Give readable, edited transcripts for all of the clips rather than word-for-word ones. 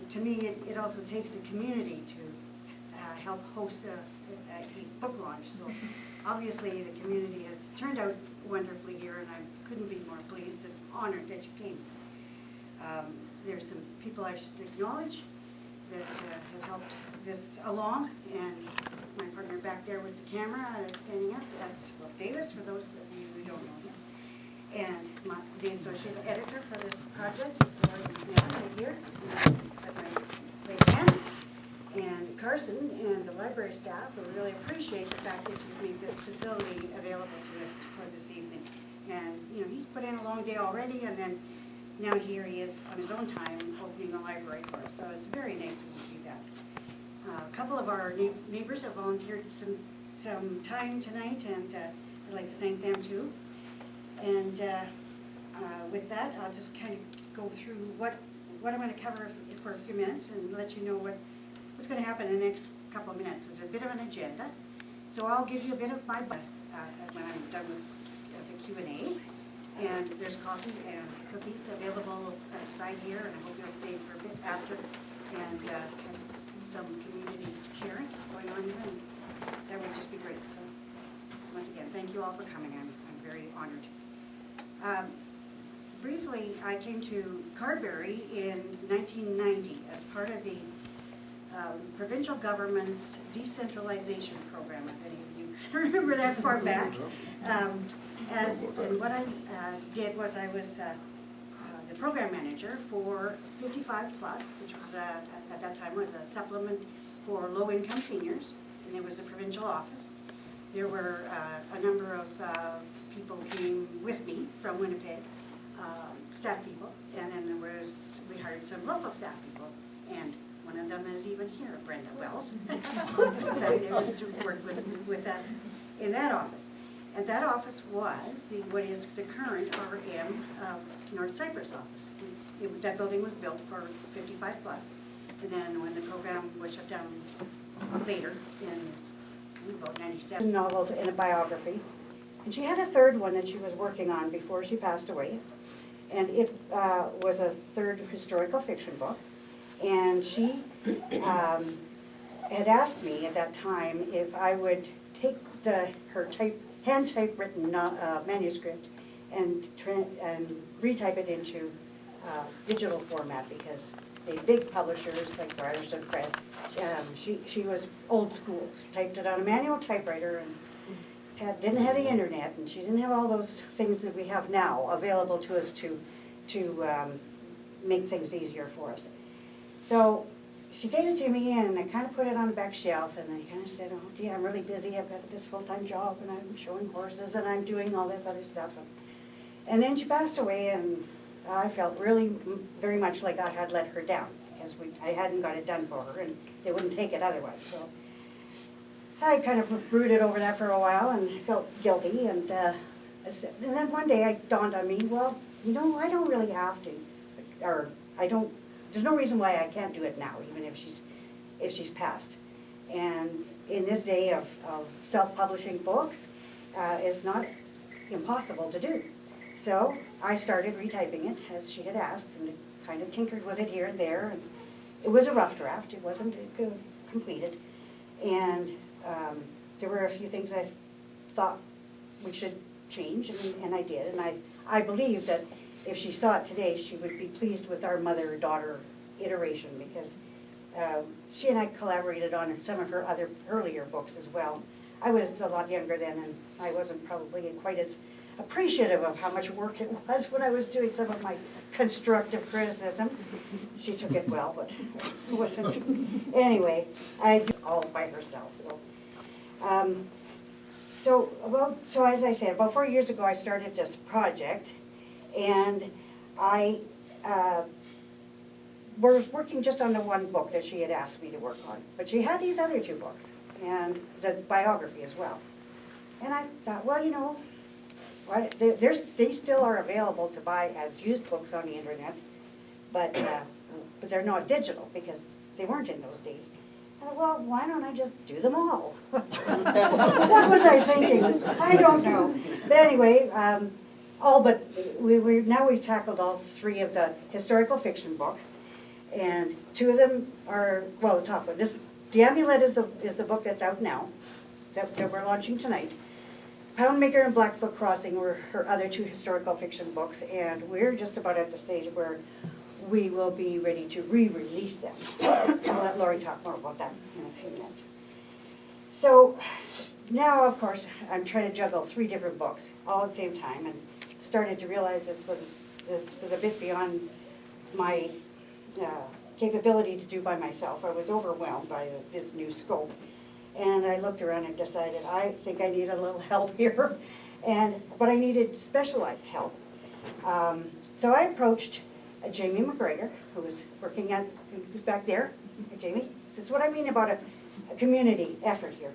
to me, it also takes the community to help host a book launch. So obviously the community has turned out wonderfully here, and I couldn't be more pleased and honored that you came. There's some people I should acknowledge that have helped this along, and my partner back there with the camera standing up, that's Wolf Davis, for those of you who don't know him. And the associate editor for this project is Laurie McMahon right here, at my right hand. And Carson and the library staff, we really appreciate the fact that you've made this facility available to us for this evening. And you know, he's put in a long day already, and then now here he is on his own time opening the library for us. So it's very nice of him to do that. A couple of our neighbors have volunteered some time tonight, and I'd like to thank them too. And with that, I'll just kind of go through what I'm going to cover for a few minutes and let you know what's going to happen in the next couple of minutes. There's a bit of an agenda. So I'll give you a bit of my when I'm done with the Q&A. And there's coffee and cookies available at the side here, and I hope you'll stay for a bit after, and have some community sharing going on here, and that would just be great. So once again, thank you all for coming. I'm very honored. Briefly, I came to Carberry in 1990 as part of the provincial government's decentralization program, if any of you can remember that far back. And what I did was I was the program manager for 55 Plus, which was at that time was a supplement for low-income seniors, and it was the provincial office. There were a number of people who came with me from Winnipeg, staff people, and then we hired some local staff people, and one of them is even here, Brenda Wells. They worked with us in that office. And that office was what is the current RM of North Cyprus office. That building was built for 55 Plus. And then when the program was shut down later in about 97, novels and a biography. And she had a third one that she was working on before she passed away. And it was a third historical fiction book. And she had asked me at that time if I would take her hand typewritten manuscript and retype it into digital format, because the big publishers like Ryerson Press, she was old school. She typed it on a manual typewriter and didn't have the internet, and she didn't have all those things that we have now available to us to make things easier for us. So she gave it to me, and I kind of put it on the back shelf, and I kind of said, oh gee, I'm really busy, I've got this full-time job, and I'm showing horses, and I'm doing all this other stuff. And then she passed away, and I felt really very much like I had let her down, because I hadn't got it done for her, and they wouldn't take it otherwise. So I kind of brooded over that for a while, and I felt guilty, and then one day it dawned on me, well, you know, I don't really have to, or there's no reason why I can't do it now, even if she's passed. And in this day of self-publishing books, it's not impossible to do. So I started retyping it as she had asked, and kind of tinkered with it here and there. And it was a rough draft. It wasn't completed. And there were a few things I thought we should change, and I did. And I believe that if she saw it today, she would be pleased with our mother-daughter iteration, because she and I collaborated on some of her other earlier books as well. I was a lot younger then, and I wasn't probably quite as appreciative of how much work it was when I was doing some of my constructive criticism. She took it well, but it wasn't. Anyway, I did it all by herself. So as I said, about 4 years ago, I started this project. And I was working just on the one book that she had asked me to work on. But she had these other two books, and the biography as well. And I thought, well, you know, they still are available to buy as used books on the internet, but they're not digital, because they weren't in those days. I thought, well, why don't I just do them all? What was I thinking? I don't know. But anyway, now we've tackled all three of the historical fiction books, And two of them are, well, the top one. The Amulet is the book that's out now, that we're launching tonight. Poundmaker and Blackfoot Crossing were her other two historical fiction books, and we're just about at the stage where we will be ready to re-release them. I'll let Lori talk more about that in a few minutes. So now, of course, I'm trying to juggle 3 different books all at the same time, and started to realize this was a bit beyond my capability to do by myself. I was overwhelmed by this new scope. And I looked around and decided, I think I need a little help here, but I needed specialized help. So I approached Jamie McGregor, who was who's back there. Jamie, this is what I mean about a community effort here.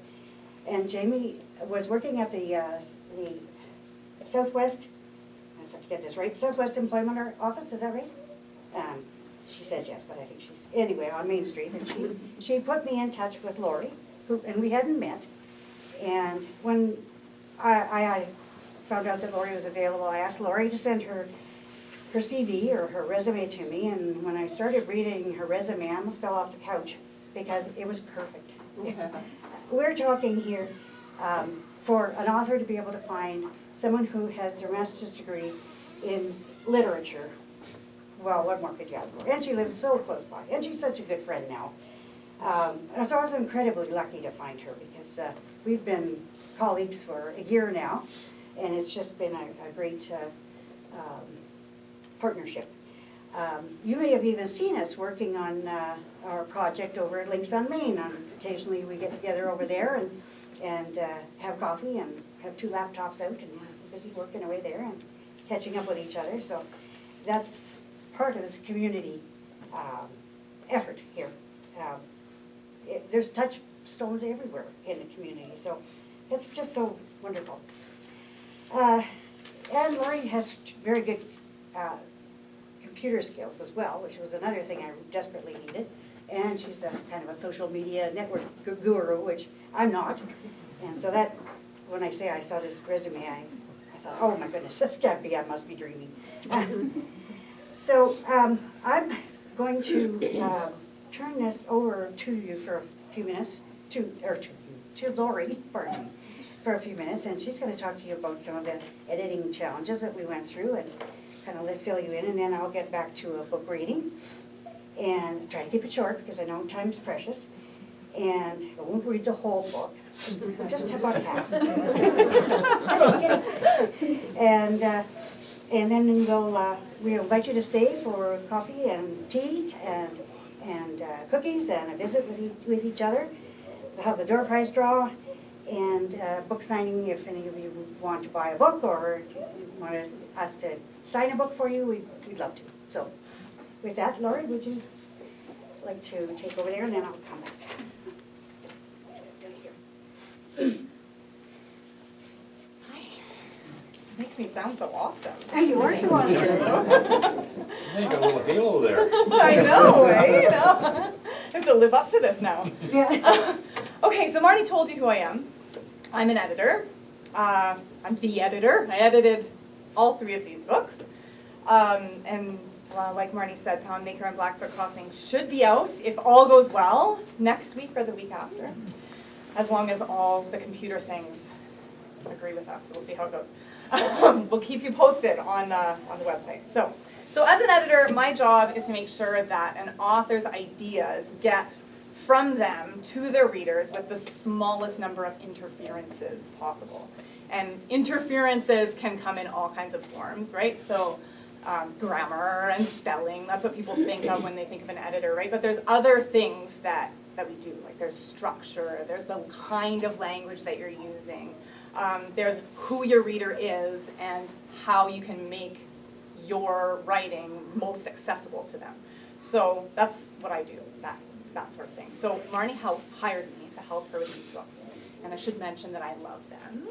And Jamie was working at the Southwest, I have to get this right, Southwest Employment Office, is that right? She says yes, but I think anyway, on Main Street, and she put me in touch with Lori, and we hadn't met. And when I found out that Lori was available, I asked Lori to send her CV or her resume to me, and when I started reading her resume, I almost fell off the couch because it was perfect. We're talking here for an author to be able to find someone who has their master's degree in literature. Well, what more could you ask for? And she lives so close by, and she's such a good friend now. So I was incredibly lucky to find her because we've been colleagues for a year now, and it's just been a great partnership. You may have even seen us working on our project over at Links on Main. Occasionally we get together over there and have coffee and have 2 laptops out and we're busy working away there and catching up with each other. So that's part of this community effort here. There's touchstones everywhere in the community, so it's just so wonderful. And Lori has very good computer skills as well, which was another thing I desperately needed. And she's a kind of a social media network guru, which I'm not. And so that, when I say I saw this resume, I thought, oh my goodness, this can't be, I must be dreaming. So I'm going to turn this over to you for a few minutes, to Lori, pardon me, for a few minutes, and she's going to talk to you about some of the editing challenges that we went through and kind of fill you in, and then I'll get back to a book reading and try to keep it short because I know time's precious, and I won't read the whole book, just about half. And then we'll invite you to stay for coffee and tea and cookies and a visit with each other. We'll have the door prize draw and book signing if any of you want to buy a book or want us to sign a book for you, we'd love to. So with that, Lori, would you like to take over there and then I'll come back. Makes me sound so awesome. You are so awesome. You got a little halo there. I know, right? I have to live up to this now. Yeah. Okay, so Marni told you who I am. I'm an editor. I'm the editor. I edited all 3 of these books. Like Marni said, Poundmaker and Blackfoot Crossing should be out, if all goes well, next week or the week after. As long as all the computer things agree with us. So we'll see how it goes. We'll keep you posted on the website. So as an editor, my job is to make sure that an author's ideas get from them to their readers with the smallest number of interferences possible. And interferences can come in all kinds of forms, right? So grammar and spelling, that's what people think of when they think of an editor, right? But there's other things that we do, like there's structure, there's the kind of language that you're using, there's who your reader is and how you can make your writing most accessible to them. So that's what I do, that sort of thing. So Marni hired me to help her with these books. And I should mention that I love them.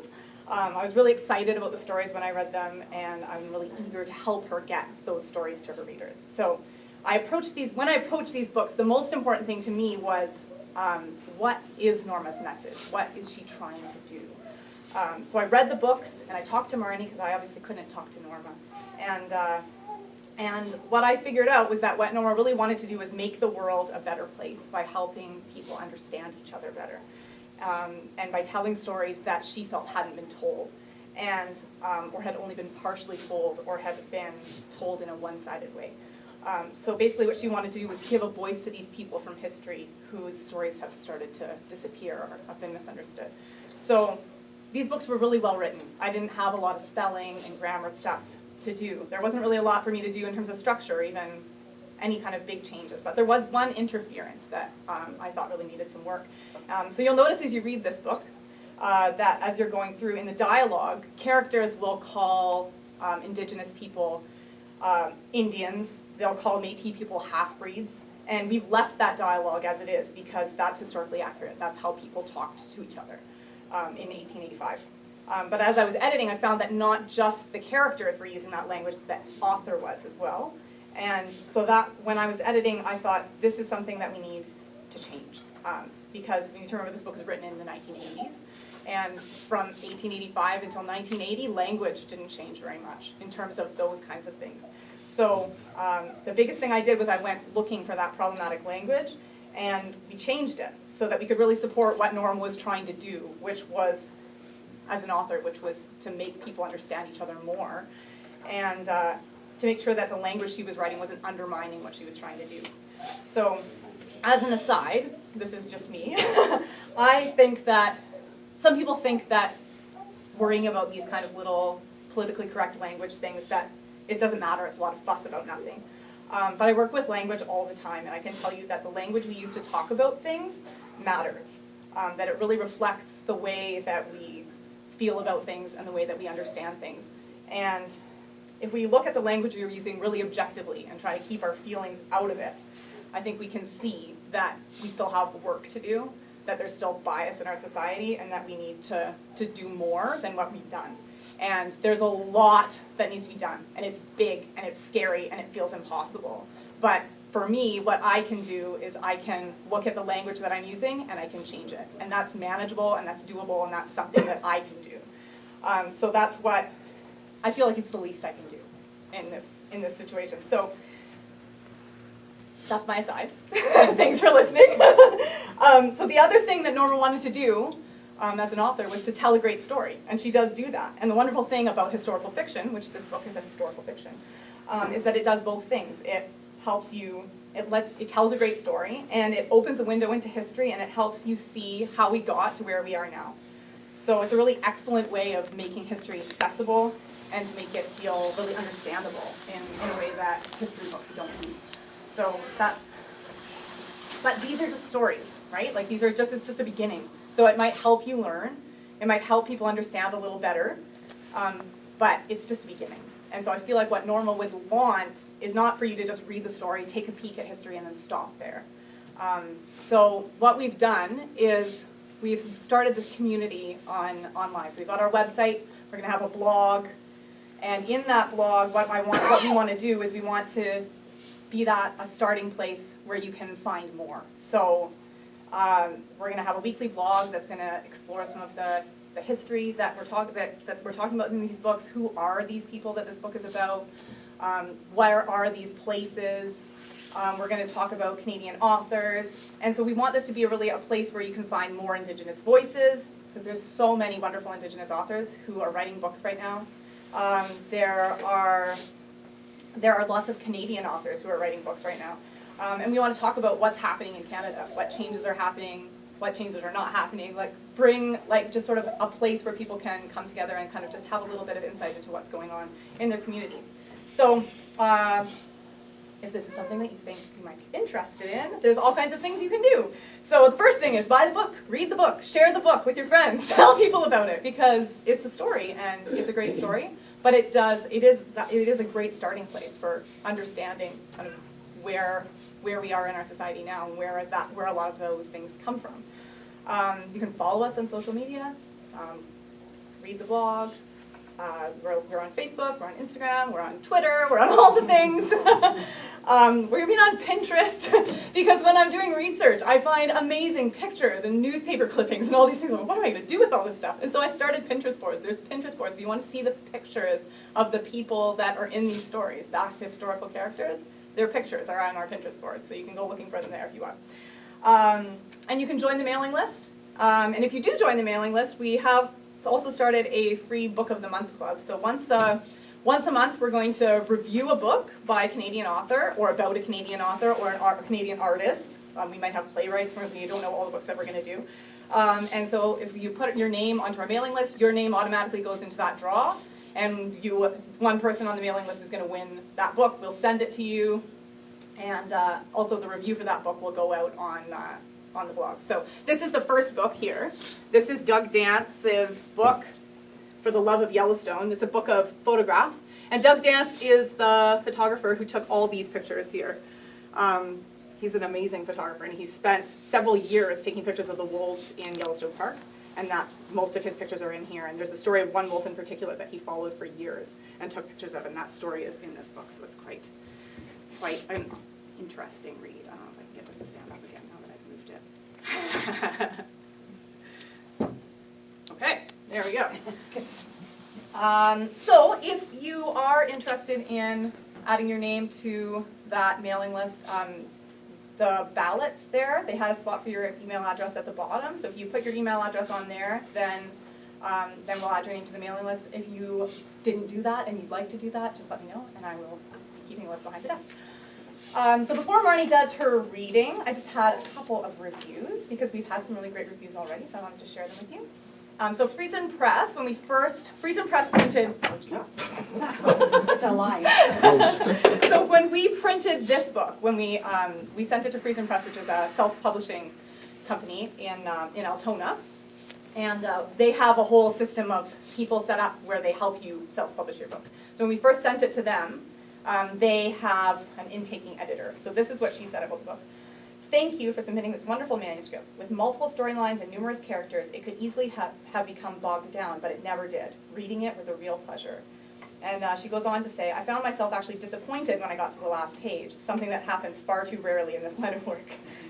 I was really excited about the stories when I read them, and I'm really eager to help her get those stories to her readers. So when I approached these books, the most important thing to me was what is Norma's message? What is she trying to do? So I read the books, and I talked to Marni, because I obviously couldn't talk to Norma. And what I figured out was that what Nora really wanted to do was make the world a better place by helping people understand each other better. And by telling stories that she felt hadn't been told, and or had only been partially told, or had been told in a one-sided way. So basically what she wanted to do was give a voice to these people from history whose stories have started to disappear or have been misunderstood. So these books were really well written. I didn't have a lot of spelling and grammar stuff to do. There wasn't really a lot for me to do in terms of structure, or even any kind of big changes, but there was one interference that I thought really needed some work. So you'll notice as you read this book that as you're going through in the dialogue, characters will call Indigenous people Indians, they'll call Métis people half-breeds, and we've left that dialogue as it is because that's historically accurate. That's how people talked to each other in 1885. But as I was editing, I found that not just the characters were using that language, the author was as well. And so that, when I was editing, I thought, this is something that we need to change. Because when you remember, this book was written in the 1980s. And from 1885 until 1980, language didn't change very much in terms of those kinds of things. So the biggest thing I did was I went looking for that problematic language, and we changed it so that we could really support what Norm was trying to do, which was, as an author, which was to make people understand each other more, and to make sure that the language she was writing wasn't undermining what she was trying to do. So, as an aside, this is just me, I think that some people think that worrying about these kind of little politically correct language things, that it doesn't matter, it's a lot of fuss about nothing. But I work with language all the time, and I can tell you that the language we use to talk about things matters. That it really reflects the way that we feel about things and the way that we understand things. And if we look at the language we're using really objectively and try to keep our feelings out of it, I think we can see that we still have work to do, that there's still bias in our society, and that we need to do more than what we've done. And there's a lot that needs to be done, and it's big, and it's scary, and it feels impossible. But for me, what I can do is I can look at the language that I'm using, and I can change it. And that's manageable, and that's doable, and that's something that I can do. So that's what, I feel like it's the least I can do in this situation. So that's my aside. Thanks for listening. So the other thing that Norma wanted to do as an author was to tell a great story, and she does do that. And the wonderful thing about historical fiction, which this book is a historical fiction, is that it does both things. It helps you, it tells a great story, and it opens a window into history, and it helps you see how we got to where we are now. So it's a really excellent way of making history accessible and to make it feel really understandable in a way that history books don't do. So but these are just stories, right? Like it's just a beginning. So it might help you learn, it might help people understand a little better, but it's just a beginning. And so I feel like what Norma would want is not for you to just read the story, take a peek at history, and then stop there. So what we've done is we've started this community online. So we've got our website, we're going to have a blog, and in that blog, what we want to do is we want to be that a starting place where you can find more. So we're going to have a weekly blog that's going to explore some of the history that we're talking about in these books. Who are these people that this book is about? Where are these places? We're going to talk about Canadian authors. And so we want this to be really a place where you can find more Indigenous voices, because there's so many wonderful Indigenous authors who are writing books right now. There are lots of Canadian authors who are writing books right now. And we want to talk about what's happening in Canada, what changes are happening, what changes are not happening, bring just sort of a place where people can come together and kind of just have a little bit of insight into what's going on in their community. So if this is something that you think you might be interested in, there's all kinds of things you can do. So the first thing is buy the book, read the book, share the book with your friends, tell people about it, because it's a story and it's a great story. But it is a great starting place for understanding kind of where we are in our society now and where a lot of those things come from. You can follow us on social media, read the blog, We're on Facebook, we're on Instagram, we're on Twitter, we're on all the things. We're even on Pinterest because when I'm doing research, I find amazing pictures and newspaper clippings and all these things. I'm like, what am I going to do with all this stuff? And so I started Pinterest boards. There's Pinterest boards. If you want to see the pictures of the people that are in these stories, that historical characters, their pictures are on our Pinterest board. So you can go looking for them there if you want. And you can join the mailing list. And if you do join the mailing list, we have also started a free Book of the Month club. So once a month, we're going to review a book by a Canadian author, or about a Canadian author, or a Canadian artist. We might have playwrights, we don't know all the books that we're going to do. And so if you put your name onto our mailing list, your name automatically goes into that draw, and one person on the mailing list is going to win that book. We'll send it to you, and also the review for that book will go out on the blog. So this is the first book here. This is Doug Dance's book, For the Love of Yellowstone. It's a book of photographs. And Doug Dance is the photographer who took all these pictures here. He's an amazing photographer, and he's spent several years taking pictures of the wolves in Yellowstone Park. And most of his pictures are in here. And there's a story of one wolf in particular that he followed for years and took pictures of, and that story is in this book. So it's quite an interesting read. I don't know if I can get this to stand up again now that I've moved it. Okay, there we go. So if you are interested in adding your name to that mailing list, the ballots there, they have a spot for your email address at the bottom. So if you put your email address on there, then we'll add your name to the mailing list. If you didn't do that and you'd like to do that, just let me know, and I will be keeping a list behind the desk. So before Marni does her reading, I just had a couple of reviews, because we've had some really great reviews already, so I wanted to share them with you. So Friesen Press, Friesen Press printed, It's a lie. so when we printed this book, when we sent it to Friesen Press, which is a self-publishing company in Altona, and they have a whole system of people set up where they help you self-publish your book. So when we first sent it to them, they have an intaking editor. So this is what she said about the book. Thank you for submitting this wonderful manuscript. With multiple storylines and numerous characters, it could easily have become bogged down, but it never did. Reading it was a real pleasure. And she goes on to say, I found myself actually disappointed when I got to the last page, something that happens far too rarely in this line of work,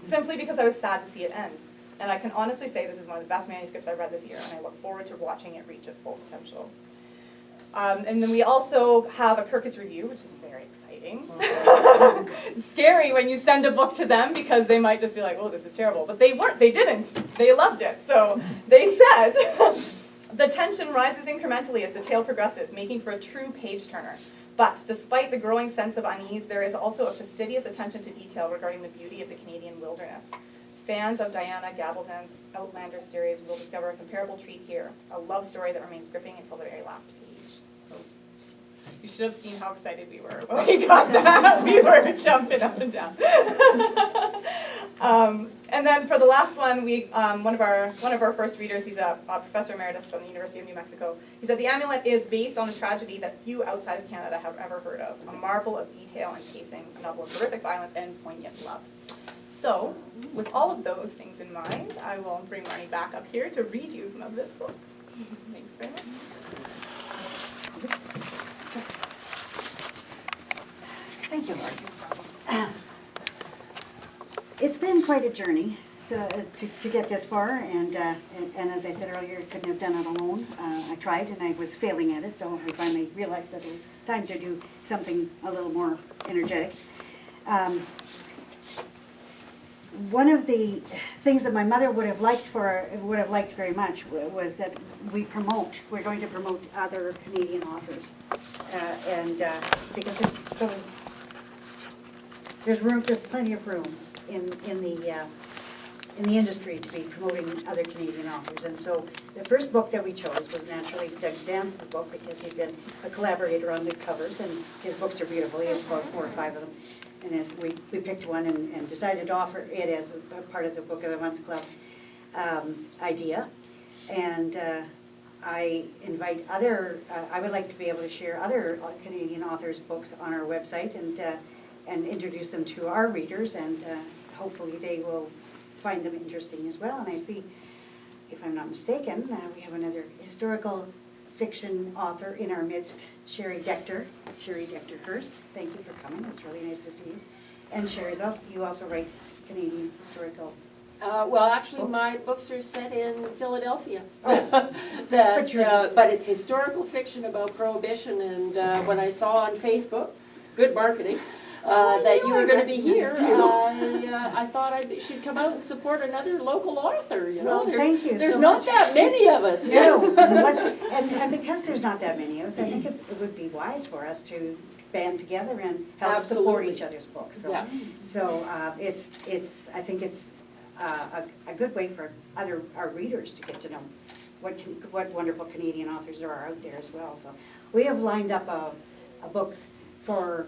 simply because I was sad to see it end. And I can honestly say this is one of the best manuscripts I've read this year, and I look forward to watching it reach its full potential. And then we also have a Kirkus review, which is very exciting. It's scary when you send a book to them, because they might just be like, oh, this is terrible. But they didn't. They loved it. So they said, the tension rises incrementally as the tale progresses, making for a true page-turner. But despite the growing sense of unease, there is also a fastidious attention to detail regarding the beauty of the Canadian wilderness. Fans of Diana Gabaldon's Outlander series will discover a comparable treat here, a love story that remains gripping until the very last page. You should have seen how excited we were when we got that. We were jumping up and down. And then for the last one, one of our first readers, he's a professor emeritus from the University of New Mexico. He said, the Amulet is based on a tragedy that few outside of Canada have ever heard of, a marvel of detail and pacing, a novel of horrific violence and poignant love. So, with all of those things in mind, I will bring Marni back up here to read you some of this book. Thanks very much. Thank you, Laura. It's been quite a journey to get this far, and as I said earlier, I couldn't have done it alone. I tried, and I was failing at it, so I finally realized that it was time to do something a little more energetic. One of the things that my mother would have liked very much was that we're going to promote other Canadian authors, because there's plenty of room in the industry to be promoting other Canadian authors. And so the first book that we chose was naturally Doug Dance's book, because he's been a collaborator on the covers, and his books are beautiful. He has about 4 or 5 of them. And as we picked one and decided to offer it as a part of the Book of the Month Club idea. And I invite I would like to be able to share other Canadian authors' books on our website and introduce them to our readers, and hopefully they will find them interesting as well. And I see, if I'm not mistaken, we have another historical fiction author in our midst, Sherry Dector Hurst. Thank you for coming, it's really nice to see you. And Sherry's also, you also write Canadian historical. Well, actually, Books? my books are set in Philadelphia. Oh. But it's historical fiction about Prohibition, and when I saw on Facebook, good marketing, that you were going to be here, I thought I should come out and support another local author, you know. Well, thank you There's so not much. that many of us. No, and because there's not that many of us, I think it would be wise for us to band together and help support Absolutely. each other's books. So, Yeah. so I think it's a good way for our readers to get to know what wonderful Canadian authors there are out there as well. So we have lined up a book for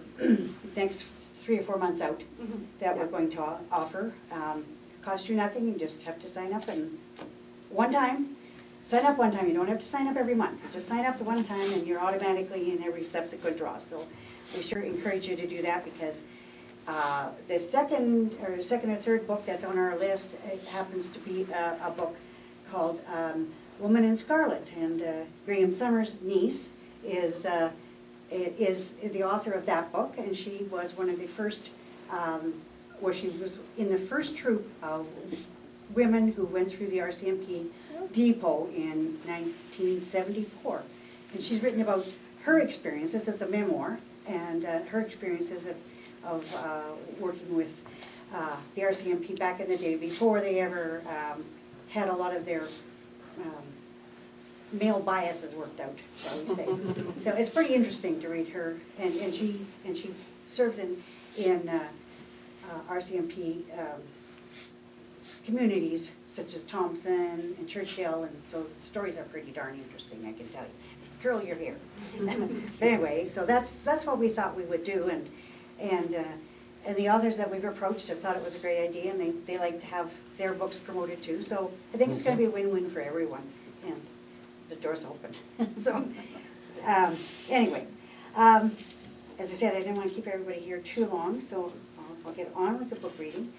next 3 or 4 months out that we're going to offer. Cost you nothing, you just have to sign up and sign up one time. You don't have to sign up every month. You just sign up the one time and you're automatically in every subsequent draw. So we sure encourage you to do that because the second or third book that's on our list, it happens to be a book called Woman in Scarlet. And Graham Summers' niece is the author of that book, and she was one of the first, she was in the first troop of women who went through the RCMP depot in 1974. And she's written about her experiences, it's a memoir, and her experiences of working with the RCMP back in the day before they ever had a lot of their male biases worked out, shall we say. So it's pretty interesting to read her, and she served in RCMP communities such as Thompson and Churchill, and so the stories are pretty darn interesting, I can tell you. Curl your hair. But anyway, so that's what we thought we would do, and the authors that we've approached have thought it was a great idea, and they like to have their books promoted too. So I think it's going to be a win-win for everyone, and the door's open. So anyway, as I said, I didn't want to keep everybody here too long, so I'll get on with the book reading.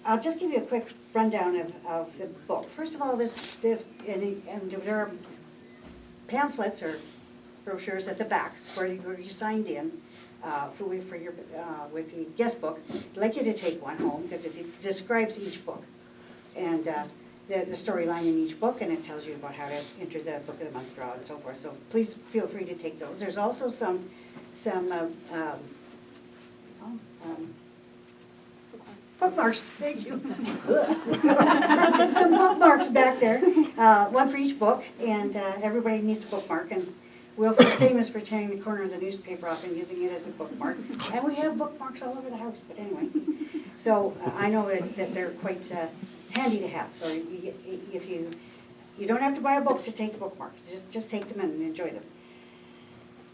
I'll just give you a quick rundown of the book. First of all, and there are pamphlets or brochures at the back where you signed in for your with the guest book. I'd like you to take one home because it describes each book and the storyline in each book, and it tells you about how to enter the Book of the Month draw and so forth. So please feel free to take those. There's also some bookmarks, thank you. Some bookmarks back there, one for each book, and everybody needs a bookmark. And Wilford's famous for tearing the corner of the newspaper off and using it as a bookmark. And we have bookmarks all over the house, but anyway. So I know that they're quite handy to have. So if you don't have to buy a book to take bookmarks, just take them and enjoy them.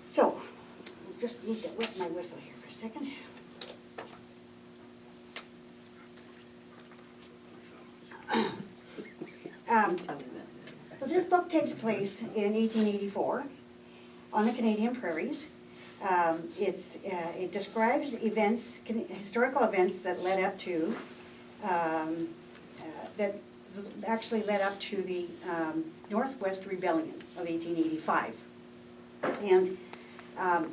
So, just need to wet my whistle here for a second. So this book takes place in 1884 on the Canadian prairies. It describes events, historical events that led up to the Northwest Rebellion of 1885. And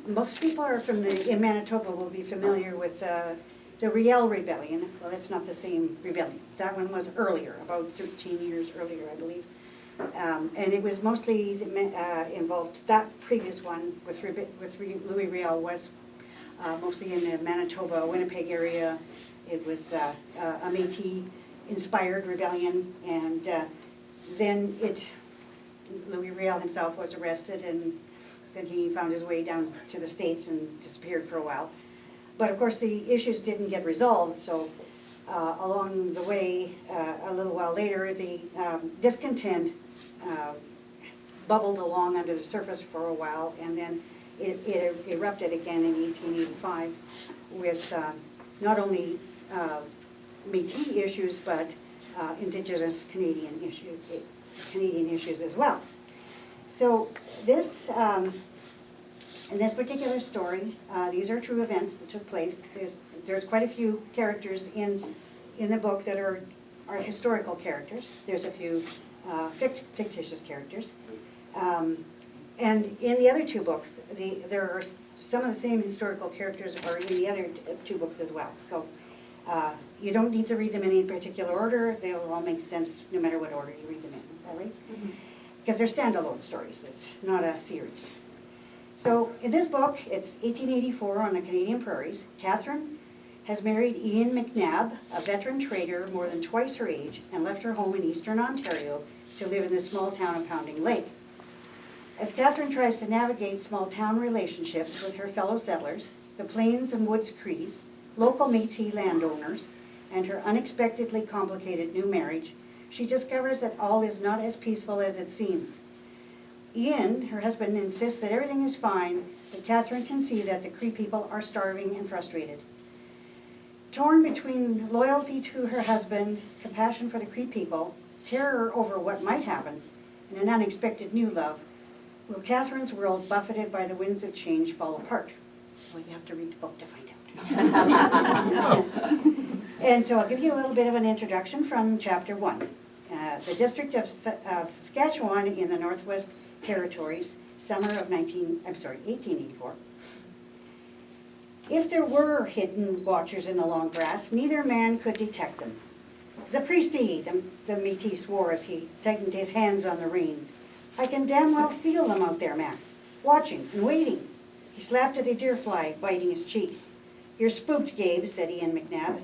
most people in Manitoba will be familiar with the Riel Rebellion. Well, it's not the same rebellion. That one was earlier, about 13 years earlier, I believe. And it was mostly involved, that previous one with Louis Riel was mostly in the Manitoba, Winnipeg area. It was a Métis-inspired rebellion, and then Louis Riel himself was arrested, and then he found his way down to the States and disappeared for a while. But of course the issues didn't get resolved, so along the way, a little while later, the discontent bubbled along under the surface for a while, and then it erupted again in 1885 with not only Métis issues, but Indigenous Canadian issues as well. So this, in this particular story, these are true events that took place. There's quite a few characters in the book that are historical characters. There's a few fictitious characters. And in the other two books, there are some of the same historical characters are in the other two books as well. So you don't need to read them in any particular order. They'll all make sense no matter what order you read them in. Is that right? Because they're standalone stories. It's not a series. So in this book, it's 1884 on the Canadian prairies. Catherine has married Ian McNabb, a veteran trader more than twice her age, and left her home in eastern Ontario to live in the small town of Pounding Lake. As Catherine tries to navigate small town relationships with her fellow settlers, the Plains and Woods Crees, local Métis landowners, and her unexpectedly complicated new marriage, she discovers that all is not as peaceful as it seems. Ian, her husband, insists that everything is fine, but Catherine can see that the Cree people are starving and frustrated. Torn between loyalty to her husband, compassion for the Cree people, terror over what might happen, and an unexpected new love, will Catherine's world, buffeted by the winds of change, fall apart? Well, you have to read the book to find out. And so I'll give you a little bit of an introduction from chapter 1. The district of Saskatchewan in the Northwest Territories, summer of 1884. If there were hidden watchers in the long grass, neither man could detect them. Zapristi, the Métis swore as he tightened his hands on the reins. I can damn well feel them out there, Mac, watching and waiting. He slapped at a deer fly, biting his cheek. You're spooked, Gabe, said Ian McNabb.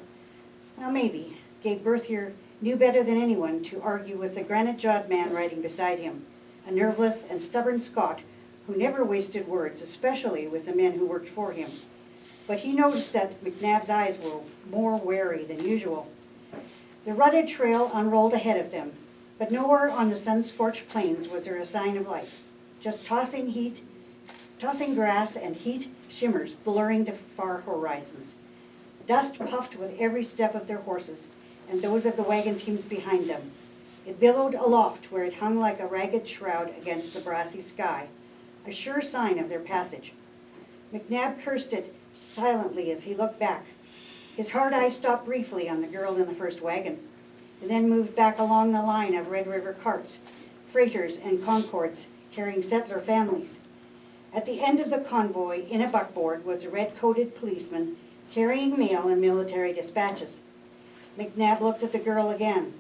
Well, maybe. Gabe Berthier knew better than anyone to argue with the granite-jawed man riding beside him, a nerveless and stubborn Scot who never wasted words, especially with the men who worked for him. But he noticed that McNabb's eyes were more wary than usual. The rutted trail unrolled ahead of them, but nowhere on the sun-scorched plains was there a sign of life. Just tossing grass and heat shimmers blurring the far horizons. Dust puffed with every step of their horses and those of the wagon teams behind them. It billowed aloft where it hung like a ragged shroud against the brassy sky, a sure sign of their passage. McNabb cursed it silently as he looked back. His hard eye stopped briefly on the girl in the first wagon, and then moved back along the line of Red River carts, freighters and Concords carrying settler families. At the end of the convoy, in a buckboard, was a red-coated policeman carrying mail and military dispatches. McNabb looked at the girl again.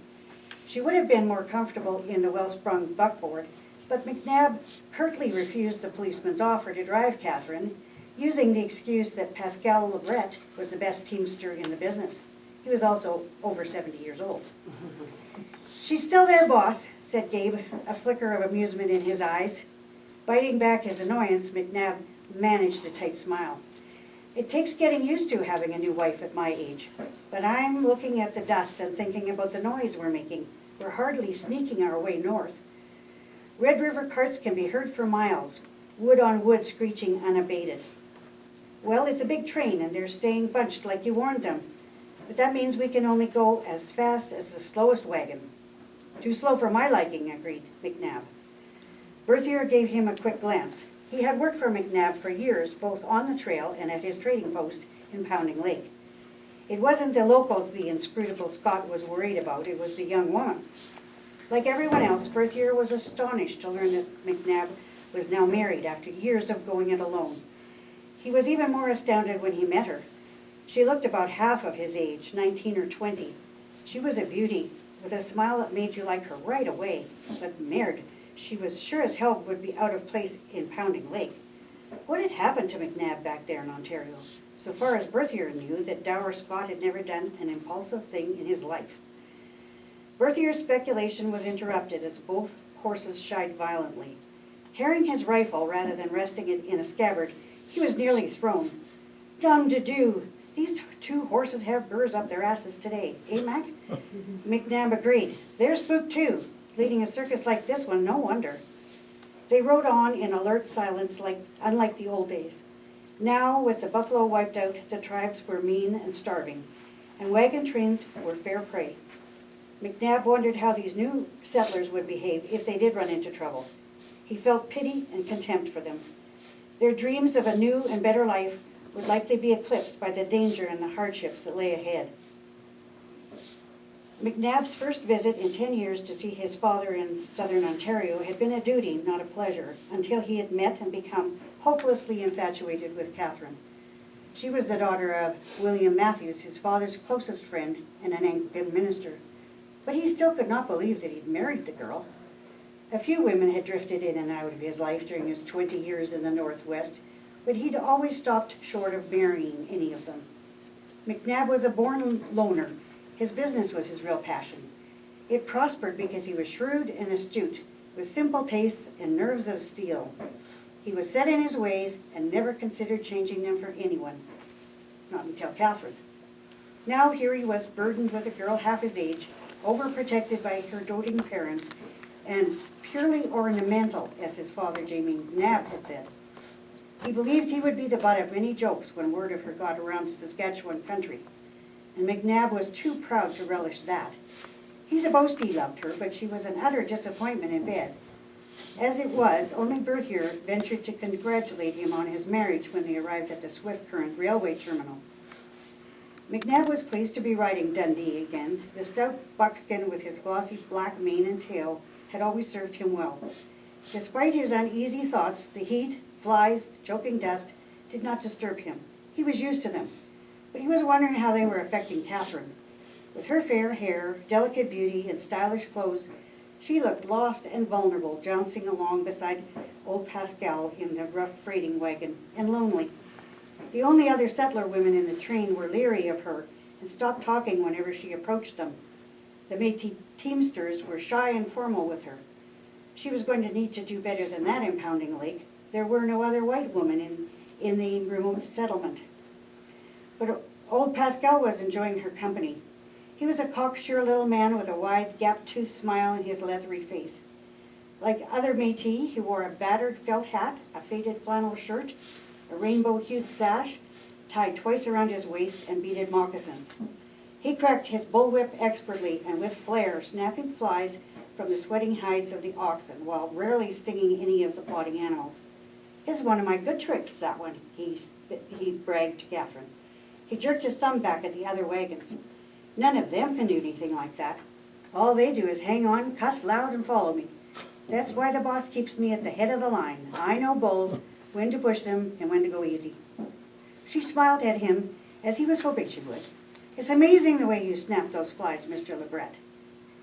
She would have been more comfortable in the well-sprung buckboard, but McNabb curtly refused the policeman's offer to drive Catherine, using the excuse that Pascal Lebret was the best teamster in the business. He was also over 70 years old. She's still there, boss, said Gabe, a flicker of amusement in his eyes. Biting back his annoyance, McNabb managed a tight smile. It takes getting used to having a new wife at my age, but I'm looking at the dust and thinking about the noise we're making. We're hardly sneaking our way north. Red River carts can be heard for miles, wood on wood screeching unabated. Well, it's a big train and they're staying bunched like you warned them, but that means we can only go as fast as the slowest wagon. Too slow for my liking, agreed McNabb. Berthier gave him a quick glance. He had worked for McNabb for years, both on the trail and at his trading post in Pounding Lake. It wasn't the locals the inscrutable Scot was worried about, it was the young woman. Like everyone else, Berthier was astonished to learn that McNabb was now married after years of going it alone. He was even more astounded when he met her. She looked about half of his age, 19 or 20. She was a beauty, with a smile that made you like her right away. But merde, she was sure as hell would be out of place in Pounding Lake. What had happened to McNabb back there in Ontario? So far as Berthier knew, that dour Scot had never done an impulsive thing in his life. Berthier's speculation was interrupted as both horses shied violently. Carrying his rifle rather than resting it in a scabbard, he was nearly thrown. Dum to do. These two horses have burrs up their asses today, eh, Mac? McNabb agreed. They're spooked too. Leading a circus like this one, no wonder. They rode on in alert silence, unlike the old days. Now, with the buffalo wiped out, the tribes were mean and starving, and wagon trains were fair prey. McNabb wondered how these new settlers would behave if they did run into trouble. He felt pity and contempt for them. Their dreams of a new and better life would likely be eclipsed by the danger and the hardships that lay ahead. McNabb's first visit in 10 years to see his father in southern Ontario had been a duty, not a pleasure, until he had met and become hopelessly infatuated with Catherine. She was the daughter of William Matthews, his father's closest friend and an Anglican minister. But he still could not believe that he'd married the girl. A few women had drifted in and out of his life during his 20 years in the Northwest, but he'd always stopped short of marrying any of them. McNabb was a born loner. His business was his real passion. It prospered because he was shrewd and astute, with simple tastes and nerves of steel. He was set in his ways and never considered changing them for anyone, not until Catherine. Now here he was burdened with a girl half his age, overprotected by her doting parents, and purely ornamental, as his father, Jamie McNabb, had said. He believed he would be the butt of many jokes when word of her got around Saskatchewan country, and McNabb was too proud to relish that. He supposed he loved her, but she was an utter disappointment in bed. As it was, only Berthier ventured to congratulate him on his marriage when they arrived at the Swift Current railway terminal. McNabb was pleased to be riding Dundee again. The stout buckskin with his glossy black mane and tail had always served him well. Despite his uneasy thoughts, the heat, flies, choking dust did not disturb him. He was used to them, but he was wondering how they were affecting Catherine. With her fair hair, delicate beauty, and stylish clothes, she looked lost and vulnerable, jouncing along beside old Pascal in the rough freighting wagon, and lonely. The only other settler women in the train were leery of her and stopped talking whenever she approached them. The Métis teamsters were shy and formal with her. She was going to need to do better than that in Pounding Lake. There were no other white women in the remote settlement. But old Pascal was enjoying her company. He was a cocksure little man with a wide, gap-toothed smile in his leathery face. Like other Métis, he wore a battered felt hat, a faded flannel shirt, a rainbow-hued sash, tied twice around his waist, and beaded moccasins. He cracked his bullwhip expertly and with flair, snapping flies from the sweating hides of the oxen, while rarely stinging any of the plodding animals. "It's one of my good tricks, that one," he bragged to Catherine. He jerked his thumb back at the other wagons. "None of them can do anything like that. All they do is hang on, cuss loud, and follow me. That's why the boss keeps me at the head of the line. I know bulls, when to push them and when to go easy." She smiled at him, as he was hoping she would. "It's amazing the way you snap those flies, Mr. Lebret."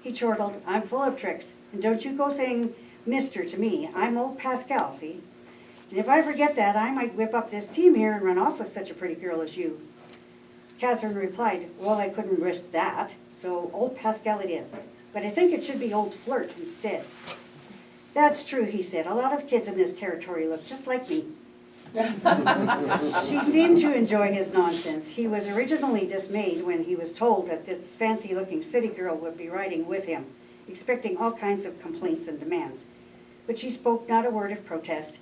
He chortled, "I'm full of tricks, and don't you go saying Mister to me. I'm old Pascal, see? And if I forget that, I might whip up this team here and run off with such a pretty girl as you." Catherine replied, "Well, I couldn't risk that, so old Pascal it is. But I think it should be old Flirt instead." "That's true," he said. "A lot of kids in this territory look just like me." She seemed to enjoy his nonsense. He was originally dismayed when he was told that this fancy-looking city girl would be riding with him, expecting all kinds of complaints and demands. But she spoke not a word of protest,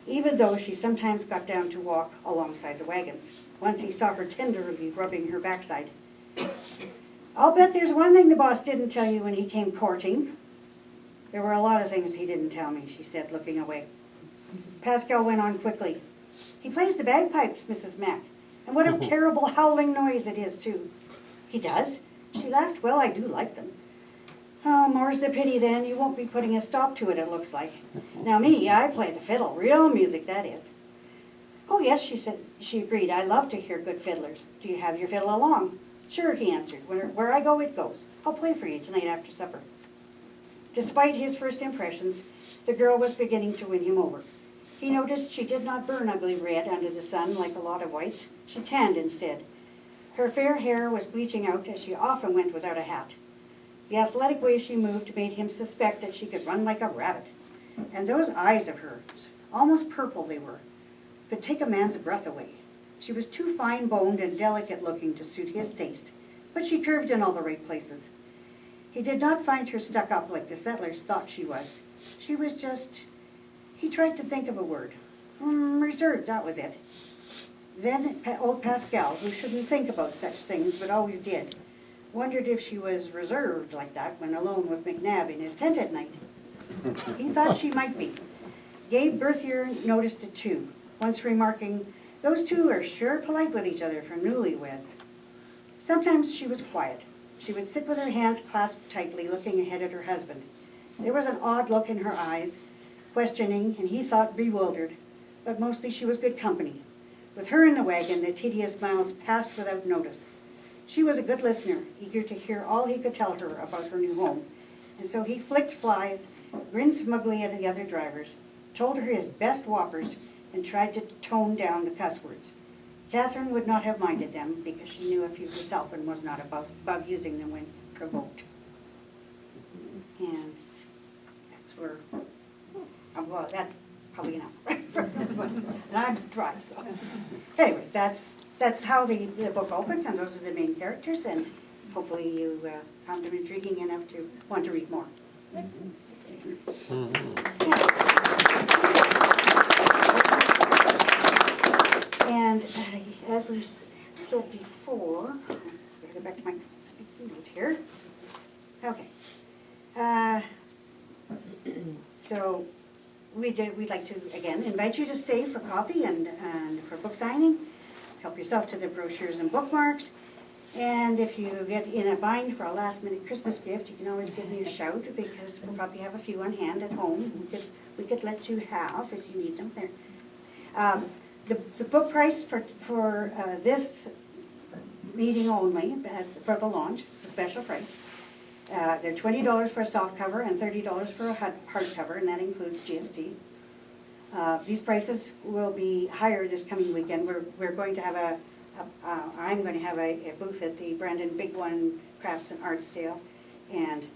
even though she sometimes got down to walk alongside the wagons. Once he saw her tenderly rubbing her backside. "I'll bet there's one thing the boss didn't tell you when he came courting." "There were a lot of things he didn't tell me," she said, looking away. Pascal went on quickly. "He plays the bagpipes, Mrs. Mack, and what a terrible howling noise it is, too." "He does?" She laughed. "Well, I do like them." "Oh, more's the pity then. You won't be putting a stop to it, it looks like. Now me, I play the fiddle. Real music, that is." "Oh, yes," she said. She agreed. "I love to hear good fiddlers. Do you have your fiddle along?" "Sure," he answered. Where I go, it goes. I'll play for you tonight after supper." Despite his first impressions, the girl was beginning to win him over. He noticed she did not burn ugly red under the sun like a lot of whites. She tanned instead. Her fair hair was bleaching out, as she often went without a hat. The athletic way she moved made him suspect that she could run like a rabbit. And those eyes of hers, almost purple they were, could take a man's breath away. She was too fine-boned and delicate-looking to suit his taste, but she curved in all the right places. He did not find her stuck up like the settlers thought she was. She was just... He tried to think of a word. Reserved, that was it. Then old Pascal, who shouldn't think about such things but always did, wondered if she was reserved like that when alone with McNabb in his tent at night. He thought she might be. Gabe Berthier noticed it too, once remarking, "Those two are sure polite with each other for newlyweds." Sometimes she was quiet. She would sit with her hands clasped tightly, looking ahead at her husband. There was an odd look in her eyes, questioning, and he thought bewildered, but mostly she was good company. With her in the wagon, the tedious miles passed without notice. She was a good listener, eager to hear all he could tell her about her new home. And so he flicked flies, grinned smugly at the other drivers, told her his best whoppers, and tried to tone down the cuss words. Catherine would not have minded them because she knew a few herself and was not above using them when provoked. And that's where, well, that's probably enough. And I drive, so. Anyway, that's how the book opens, and those are the main characters, and hopefully you found them intriguing enough to want to read more. And as we said before, I'm going to go back to my notes here. Okay. So we'd like to, again, invite you to stay for coffee and for book signing. Help yourself to the brochures and bookmarks. And if you get in a bind for a last-minute Christmas gift, you can always give me a shout, because we'll probably have a few on hand at home. We could let you have if you need them there. The book price for this meeting only, for the launch, is a special price. They're $20 for a soft cover and $30 for a hardcover, and that includes GST. These prices will be higher this coming weekend. We're going to have I'm going to have a booth at the Brandon Big One Crafts and Arts Sale, and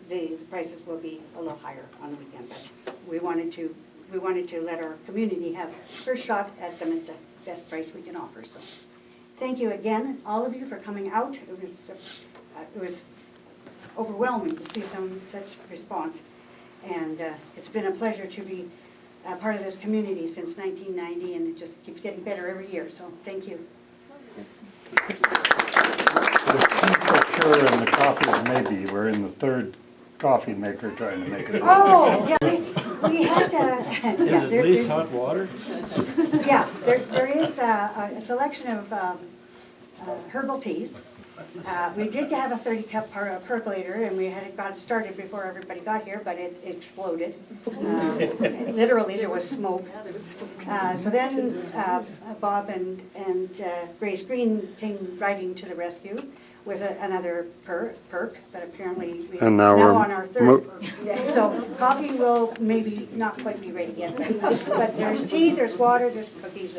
the prices will be a little higher on the weekend. But we wanted to let our community have first shot at them at the best price we can offer. So, thank you again, all of you, for coming out. It was overwhelming to see such response, and it's been a pleasure to be part of this community since 1990, and it just keeps getting better every year. So, thank you. The temperature and the coffees maybe, we're in the third coffee maker trying to make it. Oh, yeah, we had yeah, Is it at least hot water? Yeah, there is a selection of herbal teas. We did have a 30-cup percolator, and we had it got started before everybody got here, but it exploded. Literally, there was smoke. So then Bob and Grace Green came riding to the rescue with another perk, but apparently we're now on our third perk. Yeah, so coffee will maybe not quite be ready yet, but there's tea, there's water, there's cookies,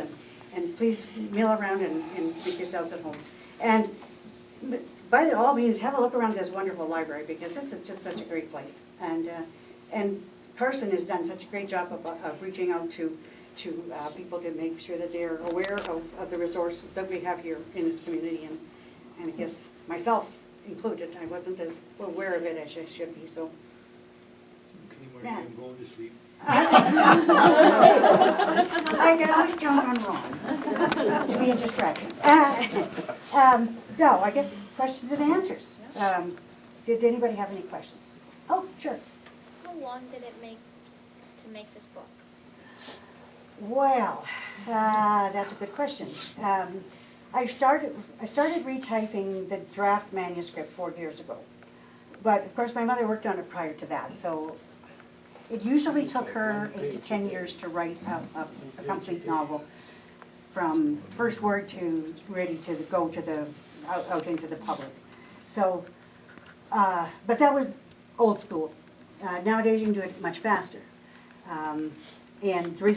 and please mill around and make yourselves at home. And by all means, have a look around this wonderful library, because this is just such a great place. And Carson has done such a great job of reaching out to people to make sure that they're aware of the resource that we have here in this community. And I guess myself included, I wasn't as aware of it as I should be. So, yeah. I'm going to sleep. I can always count on Ron to be a distraction. No, I guess questions and answers. Did anybody have any questions? Oh, sure. How long did it make to make this book? Well, that's a good question. I started retyping the draft manuscript 4 years ago, but of course my mother worked on it prior to that, so it usually took her 8 to 10 years to write a complete novel, from first word to ready to go to out into the public. So, but that was old school. Nowadays you can do it much faster, and the reason